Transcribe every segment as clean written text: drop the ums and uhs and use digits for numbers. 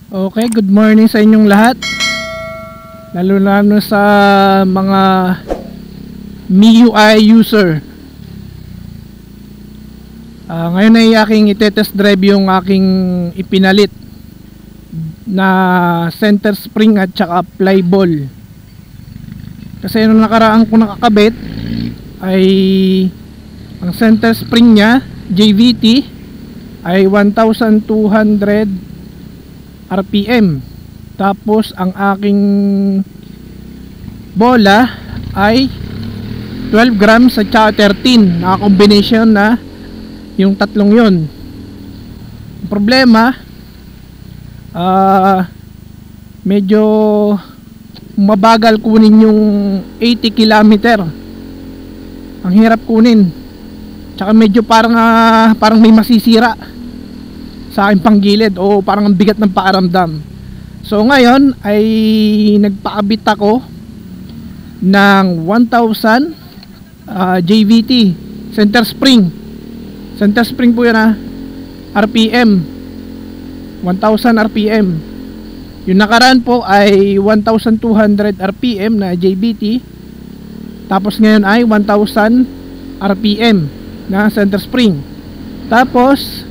Okay, good morning sa inyong lahat. Lalo sa mga MIUI user. Ngayon ay aking itetest drive yung aking ipinalit na center spring at saka ply ball. Kasi nung nakaraan ko nakakabit ay ang center spring nya JVT ay 1,200 RPM. Tapos ang aking bola ay 12 grams at saka 13. Naka-combination na yung tatlong yun. Problema, medyo mabagal kunin yung 80 kilometer. Ang hirap kunin. Tsaka medyo parang may masisira sa aking panggilid o parang ang bigat ng pakiramdam. So ngayon ay nagpaabit ako ng 1,000 JVT center spring. Center spring po yan RPM 1,000 RPM. Yung nakaraan po ay 1,200 RPM na JVT. Tapos ngayon ay 1,000 RPM na center spring. Tapos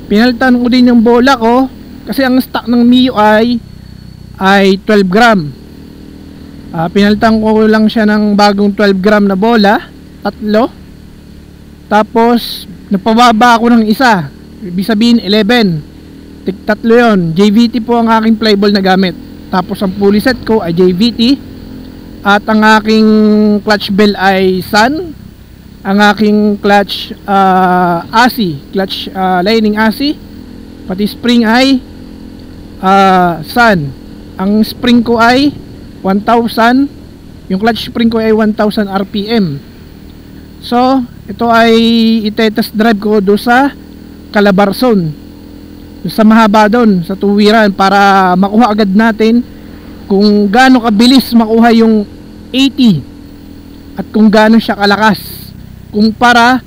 pinalitan ko din yung bola ko kasi ang stock ng MIUI ay 12 gram. Pinalitan ko lang siya ng bagong 12 gram na bola, tatlo. Tapos nagpababa ako ng isa, ibig sabihin 11. Tatlo yun. JVT po ang aking ply ball na gamit. Tapos ang pulley set ko ay JVT. At ang aking clutch bell ay Sun. Ang aking clutch ASI, clutch lining ASI, pati spring ay Sun. Ang spring ko ay 1,000. Yung clutch spring ko ay 1,000 RPM. So ito ay itetest drive ko do sa Calabarzon, sa mahaba doon, sa tuwiran, para makuha agad natin kung gaano kabilis makuha yung 80 at kung gaano siya kalakas kumpara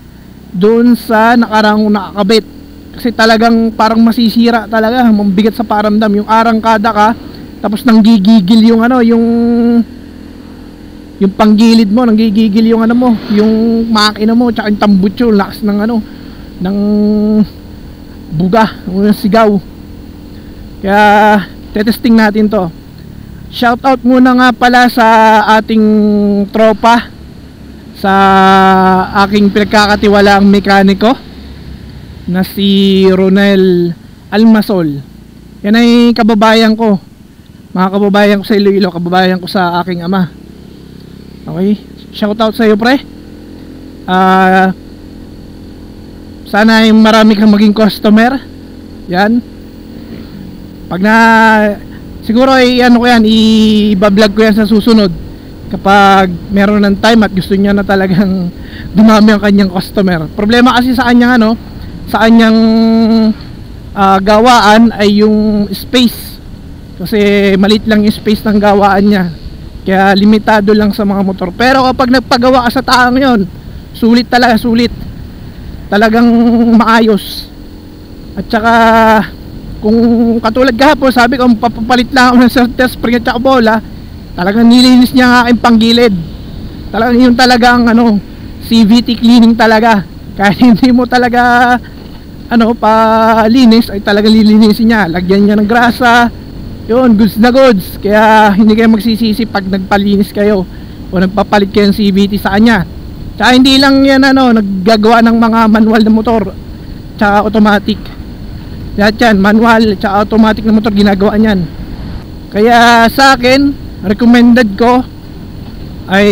doon sa nakarang nakakabit. Kasi talagang parang masisira talaga, mabigat sa paramdam. Yung arangkada ka tapos nanggigigil yung yung panggilid mo, nanggigigil yung mo, yung makina mo, tsaka yung tambutso, lakas ng ng buga, ng sigaw. Kaya tetesting natin to. Shout out muna nga pala sa ating tropa, sa aking pinagkakatiwalaang mekaniko na si Ronel Almasol. Yan ay kababayan ko, mga kababayan ko sa Iloilo, kababayan ko sa aking ama. Okay, shout out sa iyo pre. Sana ay marami kang maging customer. Yan. Pag siguro ay ko yan, i-vlog ko yan sa susunod kapag meron ng time at gusto niya na talagang dumami ang kanyang customer. Problema kasi sa kanyang sa kanyang gawaan ay yung space. Kasi maliit lang yung space ng gawaan niya. Kaya limitado lang sa mga motor. Pero kapag nagpagawa ka sa taang yon, sulit talaga, sulit. Talagang maayos. At saka kung katulad kahapon, sabi ko papapalit lang ako ng center spring at saka bola, talagang nilinis niya ang aking panggilid. Talagang yung talagang CVT cleaning talaga. Kahit hindi mo talaga palinis, ay talagang lilinisin niya. Lagyan niya ng grasa. Yun, goods na goods. Kaya hindi kayo magsisisi pag nagpalinis kayo o nagpapalit kayo ng CVT sa kanya. Tsaka hindi lang yan naggagawa ng mga manual na motor tsaka automatic. Lahat yan, manual tsaka automatic na motor, ginagawa niyan. Kaya sa akin, recommended ko ay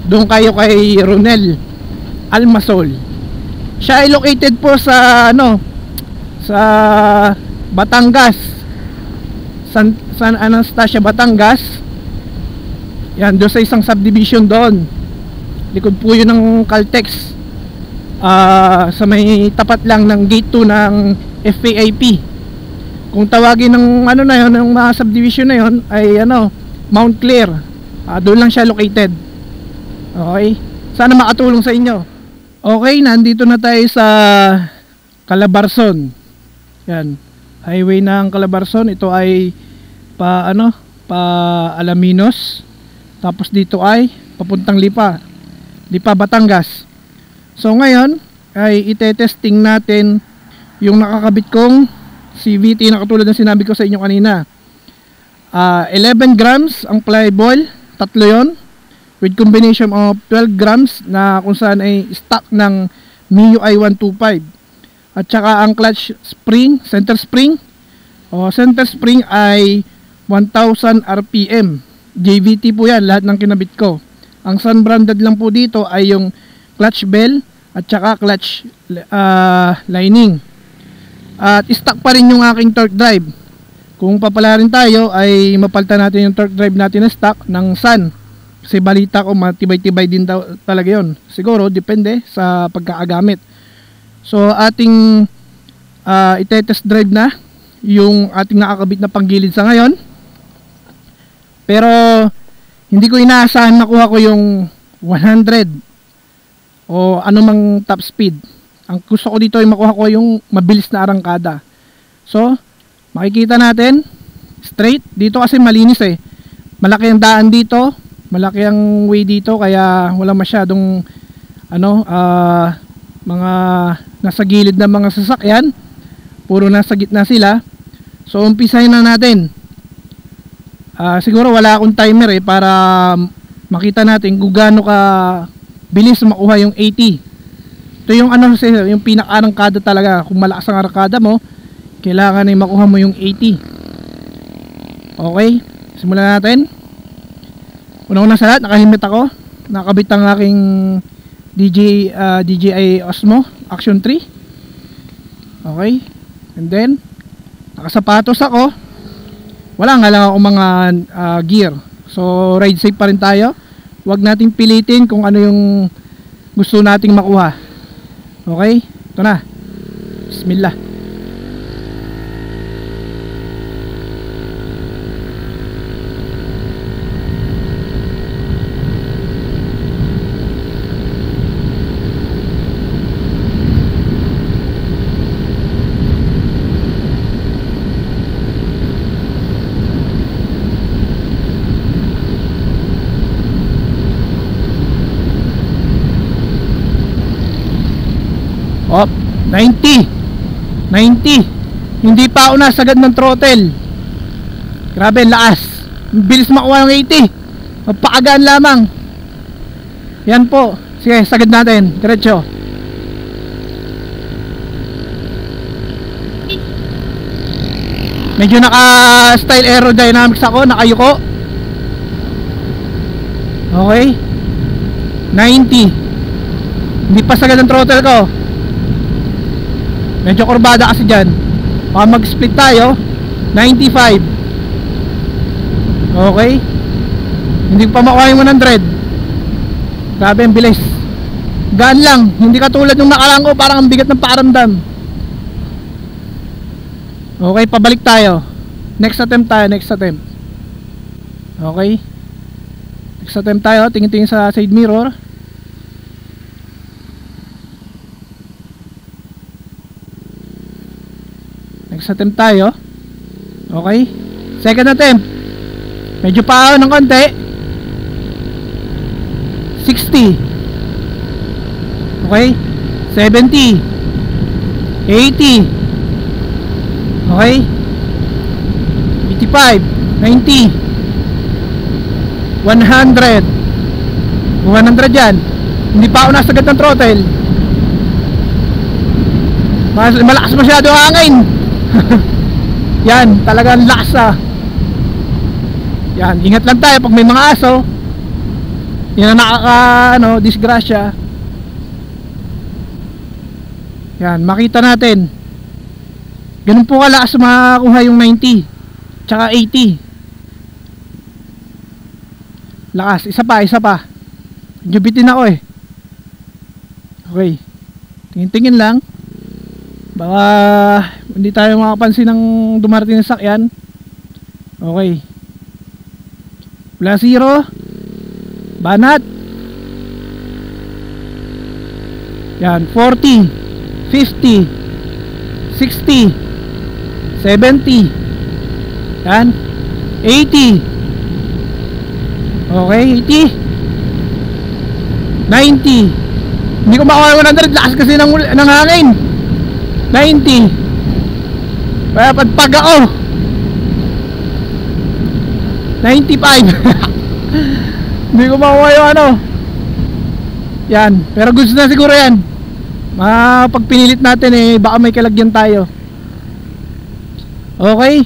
doon kayo kay Ronel Almasol. Siya ay located po sa sa Batangas, San Anastasia, Batangas. Yan, doon sa isang subdivision doon. Likod po yun ng Caltex. Sa may tapat lang ng gate 2 ng FAIP. Kung tawagin ng na yun, ng mga subdivision na yun ay Mount Clear. Doon lang siya located. Okay, sana makatulong sa inyo. Okay, nandito na tayo sa Calabarzon. Yan. highway ng Calabarzon. Ito ay pa Alaminos. Tapos dito ay papuntang Lipa, Batangas. So ngayon ay itetesting natin yung nakakabit kong CVT na katulad ng sinabi ko sa inyo kanina. 11 grams ang ply ball, tatlo yon, with combination of 12 grams na kung saan ay stock ng MIUI 125. At saka ang clutch spring, center spring ay 1000 RPM. JVT po yan, lahat ng kinabit ko. Ang Sun branded lang po dito ay yung clutch bell at saka clutch lining. At stock pa rin yung aking torque drive. Kung papalarin tayo ay mapalitan natin yung torque drive natin na stock ng Sun. Kasi balita ko matibay-tibay din talaga yun. Siguro depende sa pagkakagamit. So ating itetest drive na yung ating nakakabit na panggilid sa ngayon. Pero hindi ko inaasahan makuha ko yung 100 o anumang top speed. Ang gusto ko dito ay makuha ko yung mabilis na arangkada. So makikita natin straight dito kasi malinis eh. Malaki ang daan dito, malaki ang way dito, kaya wala masyadong mga nasa gilid ng mga sasakyan. Puro nasa gitna sila. So umpisahin na natin. Siguro wala akong timer para makita natin kung gaano ka bilis makuha yung 80. Ito yung yung pinaka-arangkada talaga. Kung malakas ang arangkada mo, kailangan ay makuha mo yung 80. Okay, simulan natin. Una-una sa lahat, naka-helmet ako. Nakabit ang aking DJI Osmo Action 3. Okay, and then nakasapatos ako. Wala nga lang ako mga gear. So ride safe pa rin tayo. Huwag nating pilitin kung ano yung gusto nating makuha. Okay, ito na. Bismillah. Op, 90. Hindi pa ako nasagad ng throttle. Grabe, lakas. Bilis makuha ng 80. Magpakagaan lamang. Yan po. Sige, sagad natin. Diretso. Medyo naka-style aerodynamics ako. Nakayuko. Okay. 90. Hindi pa sagad ng throttle ko. Medyo kurbada kasi dyan. Baka mag-split tayo. 95. Okay. Hindi pa makuha yung 100. Grabe ang bilis. Gaan lang. Hindi katulad yung nakaraan ko, parang ang bigat ng pakiramdam. Okay, pabalik tayo. Next attempt tayo, next attempt. Okay. Next attempt tayo. Tingin-tingin sa side mirror. Next attempt tayo. Okay. Second attempt. Medyo pa ng konti. 60. Okay. 70. 80. Okay. 85. 90. 100. 100 yan. Hindi pa ako nasagad ng throttle. Malakas masyado ang hangin. Yan, talagang lakas. Yan, ingat lang tayo pag may mga aso. Yan ang disgrasya. Yan, makita natin. Ganun po kalakas makakuha yung 90 tsaka 80. Lakas, isa pa. Jubitin ako eh. Okay. Tingin-tingin lang. Baka hindi tayo makapansin ng dumarating na sakyan. Okay. Wala zero. Banat. Yan, 40, 50, 60, 70. Yan. 80. Okay, 80. 90. Hindi ko makuha 100, lakas kasi ng hangin. 90. Kaya pagpag ako. 95. Hindi ko makuha yung ano. Yan, pero goods na siguro yan. Pag pinilit natin eh, baka may kalagyan tayo. Okay.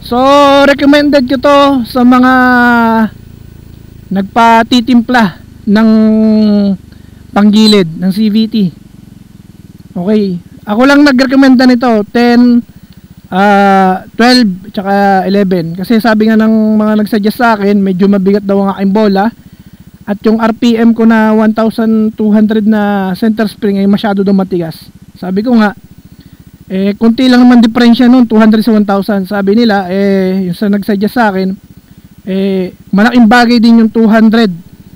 So recommended ko to sa mga nagpatitimpla ng panggilid ng CVT. Okay, ako lang nagrekomenda nito 10, 12 tsaka 11 kasi sabi nga ng mga nagsuggest sa akin medyo mabigat daw ang aking bola at yung RPM ko na 1200 na center spring ay masyado daw matigas. Sabi ko nga kunti lang naman diferensya nun, 200 sa 1000. Sabi nila yung sa nagsuggest sa akin malaking bagay din yung 200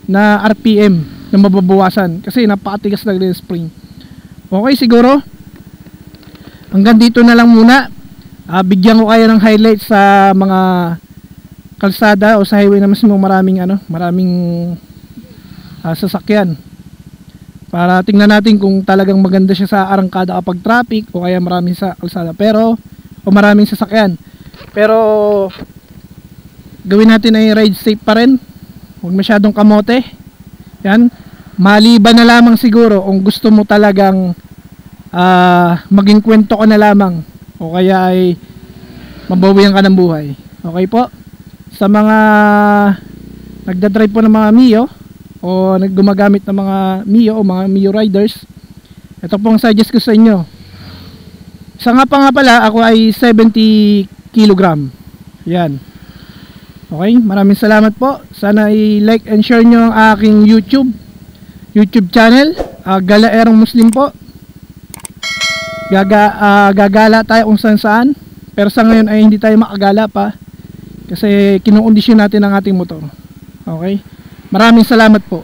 na RPM na mababawasan kasi napakatigas na rin spring. Okay, siguro hanggang dito na lang muna. Bigyan ko kayo ng highlights sa mga kalsada o sa highway na mismo maraming sasakyan para tingnan natin kung talagang maganda siya sa arangkada kapag traffic o kaya maraming sa kalsada maraming sasakyan. Pero gawin natin ay ride safe pa rin, huwag masyadong kamote. Yan, maliban na lamang siguro kung gusto mo talagang maging kwento ka na lamang o kaya ay mabawian ka ng buhay. Okay po, sa mga nagdadrive po ng mga Mio o naggumagamit ng mga Mio o mga Mio riders, ito po ang suggest ko sa inyo. Isa nga pala, ako ay 70 kg. Yan. Okay, maraming salamat po. Sana i-like and share nyo ang aking YouTube channel, Galaerong Muslim po. Gagala tayo kung saan. Pero sa ngayon ay hindi tayo makagala pa kasi kinukondisyon natin ang ating motor. Okay, maraming salamat po.